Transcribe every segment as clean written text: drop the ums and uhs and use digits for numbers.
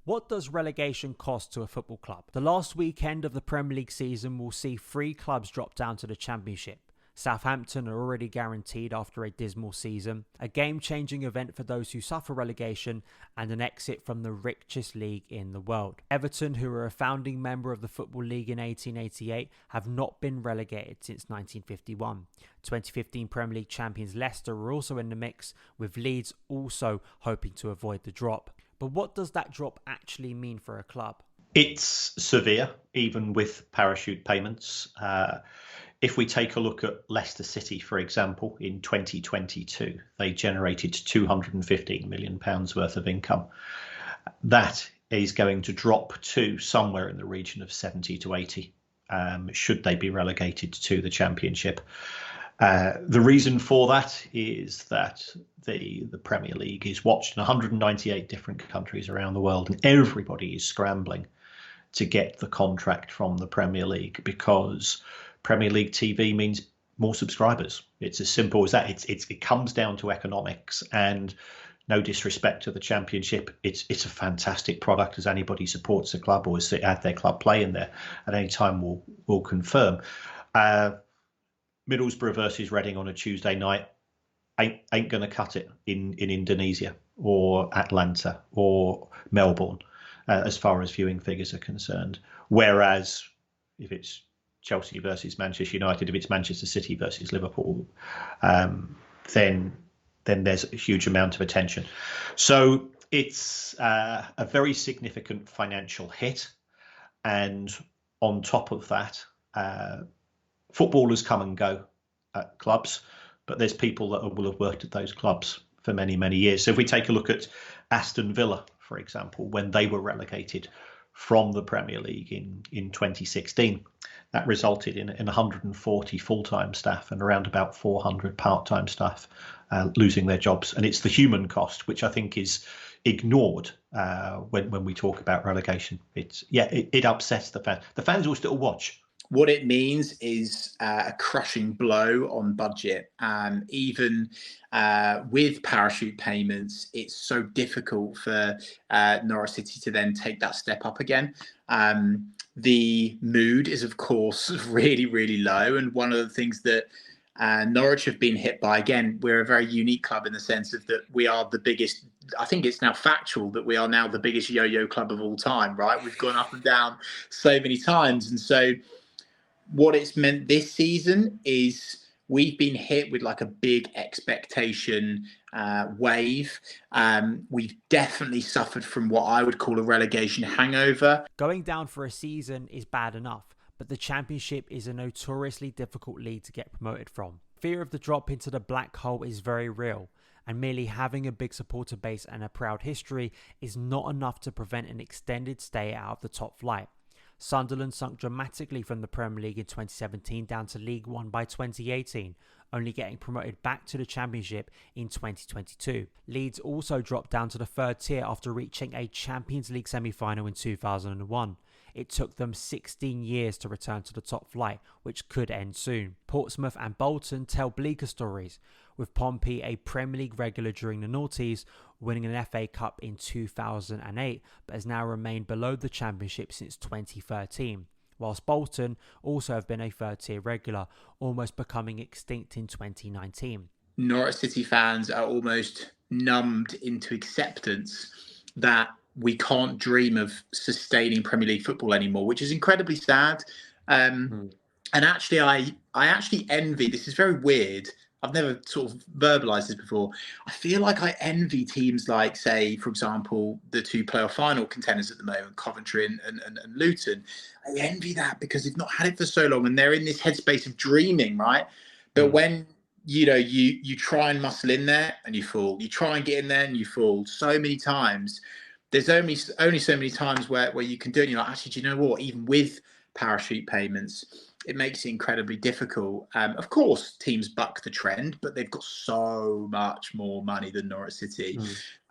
What does relegation cost to a football club? The last weekend of the Premier League season will see 3 clubs drop down to the Championship. Southampton are already guaranteed after a dismal season, a game-changing event for those who suffer relegation, and an exit from the richest league in the world. Everton, who are a founding member of the Football League in 1888, have not been relegated since 1951. 2015 Premier League champions Leicester are also in the mix, with Leeds also hoping to avoid the drop. But what does that drop actually mean for a club? It's severe, even with parachute payments. If we take a look at Leicester City, for example, in 2022, they generated £215 million worth of income. That is going to drop to somewhere in the region of 70 to 80, should they be relegated to the Championship. The reason for that is that the Premier League is watched in 198 different countries around the world, and everybody is scrambling to get the contract from the Premier League because Premier League TV means more subscribers. It's as simple as that. It comes down to economics, and no disrespect to the Championship, it's a fantastic product, as anybody supports the club or has had their club play in there at any time will confirm. Middlesbrough versus Reading on a Tuesday night ain't going to cut it in Indonesia or Atlanta or Melbourne as far as viewing figures are concerned. Whereas if it's Chelsea versus Manchester United, if it's Manchester City versus Liverpool, then there's a huge amount of attention. So it's a very significant financial hit. And on top of that, footballers come and go at clubs, but there's people that will have worked at those clubs for many, many years. So if we take a look at Aston Villa, for example, when they were relegated from the Premier League in 2016, that resulted in 140 full-time staff and around about 400 part-time staff losing their jobs. And it's the human cost, which I think is ignored when we talk about relegation. It upsets the fans. The fans will still watch. What it means is a crushing blow on budget. Even with parachute payments, it's so difficult for Norwich City to then take that step up again. The mood is, of course, really, really low. And one of the things that Norwich have been hit by, again, we're a very unique club in the sense of that we are the biggest. I think it's now factual that we are now the biggest yo-yo club of all time, right? We've gone up and down so many times. And so what it's meant this season is we've been hit with like a big expectation wave. We've definitely suffered from what I would call a relegation hangover. Going down for a season is bad enough, but the Championship is a notoriously difficult league to get promoted from. Fear of the drop into the black hole is very real, and merely having a big supporter base and a proud history is not enough to prevent an extended stay out of the top flight. Sunderland sunk dramatically from the Premier League in 2017 down to League One by 2018, only getting promoted back to the Championship in 2022. Leeds also dropped down to the 3rd tier after reaching a Champions League semi-final in 2001. It took them 16 years to return to the top flight, which could end soon. Portsmouth and Bolton tell bleaker stories, with Pompey a Premier League regular during the noughties, winning an FA Cup in 2008, but has now remained below the Championship since 2013, whilst Bolton also have been a 3rd tier regular, almost becoming extinct in 2019. Norwich City fans are almost numbed into acceptance that we can't dream of sustaining Premier League football anymore, which is incredibly sad. And actually, I actually envy, this is very weird, I've never sort of verbalized this before. I feel like I envy teams like, say, for example, the 2 playoff final contenders at the moment, Coventry and Luton. I envy that because they've not had it for so long and they're in this headspace of dreaming, right? But when you try and muscle in there and you fall, you try and get in there and you fall so many times. There's only so many times where you can do it. And you're like, actually, do you know what? Even with parachute payments, it makes it incredibly difficult. Of course, teams buck the trend, but they've got so much more money than Norwich City.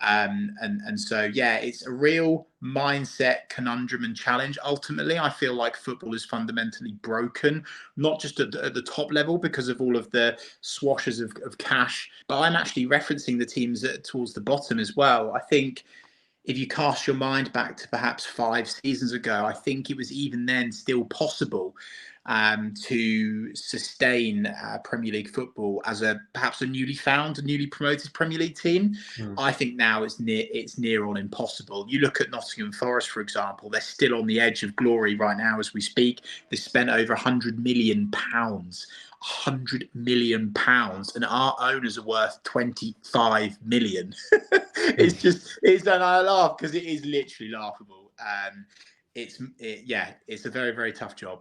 And so, yeah, it's a real mindset conundrum and challenge. Ultimately, I feel like football is fundamentally broken, not just at the top level because of all of the swashes of cash, but I'm actually referencing the teams towards the bottom as well. I think if you cast your mind back to perhaps 5 seasons ago, I think it was even then still possible to sustain Premier League football as perhaps a newly promoted Premier League team. I think now it's near on impossible. You look at Nottingham Forest, for example; they're still on the edge of glory right now as we speak. They spent over £100 million. £100 million, and our owners are worth 25 million. It's and I laugh because it is literally laughable. It's a very, very tough job.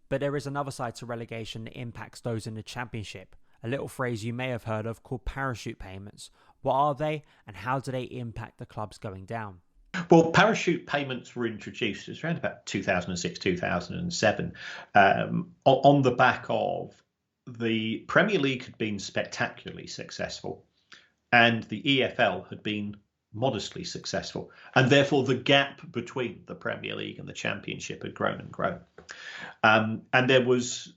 But there is another side to relegation that impacts those in the Championship. A little phrase you may have heard of called parachute payments. What are they, and how do they impact the clubs going down? Well, parachute payments were introduced. It was around about 2006, 2007, on the back of the Premier League had been spectacularly successful, and the EFL had been modestly successful, and therefore the gap between the Premier League and the Championship had grown and grown. And there was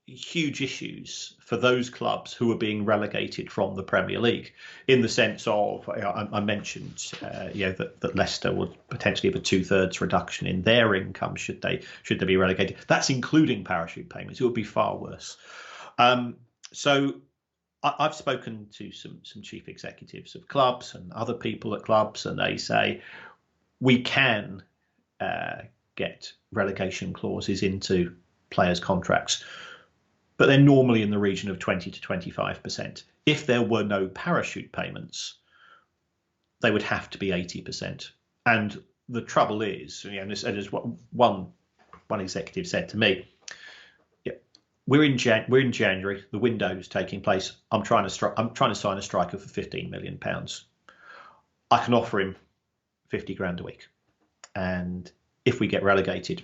huge issues for those clubs who were being relegated from the Premier League, in the sense of, I mentioned that Leicester would potentially have a 2/3 reduction in their income should they be relegated. That's including parachute payments. It would be far worse. So I've spoken to some chief executives of clubs and other people at clubs, and they say we can get relegation clauses into players' contracts, but they're normally in the region of 20 to 25%. If there were no parachute payments, they would have to be 80%. And the trouble is, as one executive said to me, we're in January. The window's taking place. I'm trying to sign a striker for £15 million. I can offer him 50 grand a week, and if we get relegated,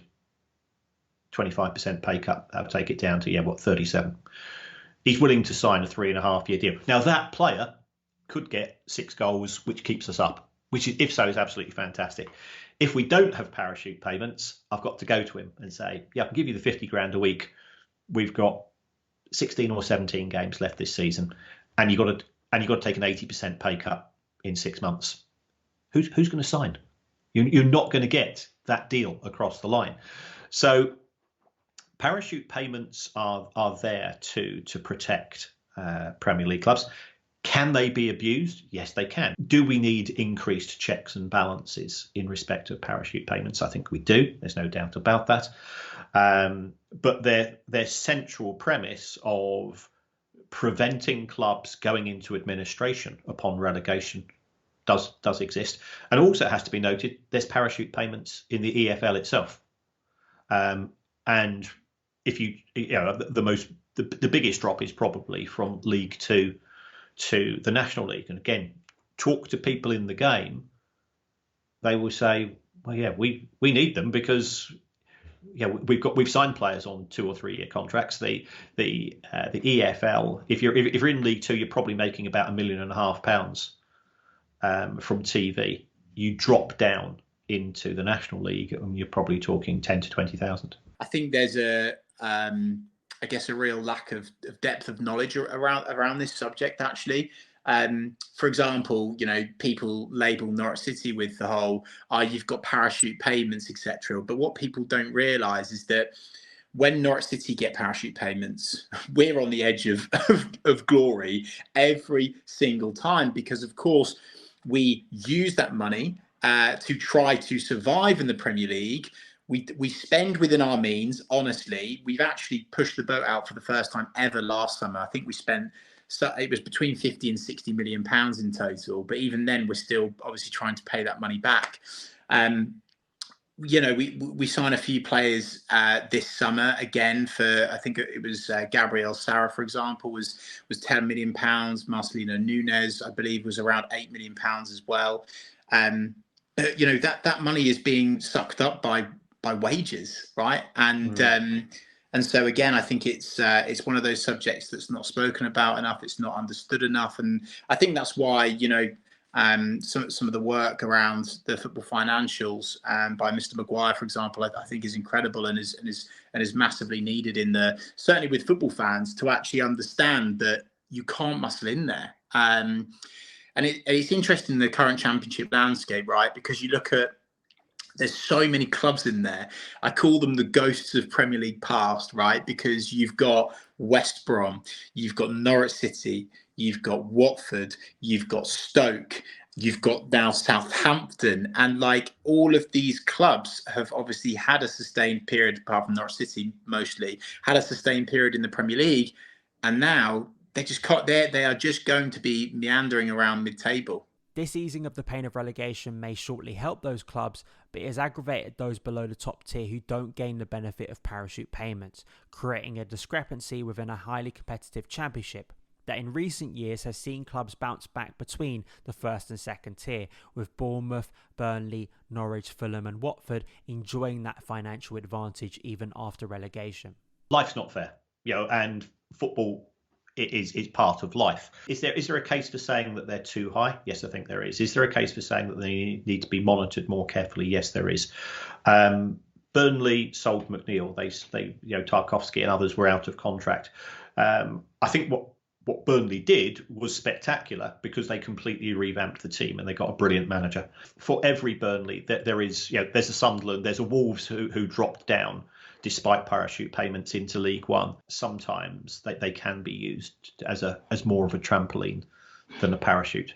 25% pay cut, that would take it down to 37. He's willing to sign a 3.5-year deal. Now that player could get 6 goals, which keeps us up, which if so is absolutely fantastic. If we don't have parachute payments, I've got to go to him and say, I can give you the 50 grand a week. We've got 16 or 17 games left this season, and you've got to take an 80% pay cut in 6 months. Who's going to sign? You're not going to get that deal across the line. So parachute payments are there to protect Premier League clubs. Can they be abused? Yes, they can. Do we need increased checks and balances in respect of parachute payments? I think we do. There's no doubt about that. But their central premise of preventing clubs going into administration upon relegation does exist. And also it has to be noted, there's parachute payments in the EFL itself. And if the biggest drop is probably from League Two to the National League. And again, talk to people in the game, they will say, well, we need them because we've signed players on 2 or 3 year contracts. The EFL, if you're in League Two, you're probably making about £1.5 million from TV. You drop down into the National League, and you're probably talking 10 to 20,000. I think there's a real lack of depth of knowledge around this subject, actually. For example, people label Norwich City with the whole, you've got parachute payments, etc. But what people don't realise is that when Norwich City get parachute payments, we're on the edge of glory every single time, because, of course, we use that money to try to survive in the Premier League. We spend within our means. Honestly, we've actually pushed the boat out for the first time ever last summer. I think we spent, it was between 50 and 60 million pounds in total. But even then, we're still obviously trying to pay that money back. We signed a few players this summer again for, I think it was Gabriel Sara, for example, was 10 million pounds. Marcelino Nunes, I believe, was around 8 million pounds as well. That money is being sucked up by wages, right? And so again, I think it's one of those subjects that's not spoken about enough. It's not understood enough, and I think that's why some of the work around the football financials by Mr. Maguire, for example, I think is incredible and is massively needed certainly with football fans to actually understand that you can't muscle in there. And And it's interesting, the current championship landscape, right? Because you look at, there's so many clubs in there. I call them the ghosts of Premier League past, right? Because you've got West Brom, you've got Norwich City, you've got Watford, you've got Stoke, you've got now Southampton. And like, all of these clubs have obviously had a sustained period, apart from Norwich City mostly, had a sustained period in the Premier League. And now they are just going to be meandering around mid-table. This easing of the pain of relegation may shortly help those clubs, but it has aggravated those below the top tier who don't gain the benefit of parachute payments, creating a discrepancy within a highly competitive championship that in recent years has seen clubs bounce back between the first and second tier, with Bournemouth, Burnley, Norwich, Fulham and Watford enjoying that financial advantage even after relegation. Life's not fair, and football is part of life. Is there a case for saying that they're too high? Yes, I think there is. Is there a case for saying that they need to be monitored more carefully? Yes, there is. Burnley sold McNeil. They Tarkovsky and others were out of contract. I think what Burnley did was spectacular, because they completely revamped the team and they got a brilliant manager. For every Burnley, there's a Sunderland, there's a Wolves who dropped down despite parachute payments into League One. Sometimes they can be used as more of a trampoline than a parachute.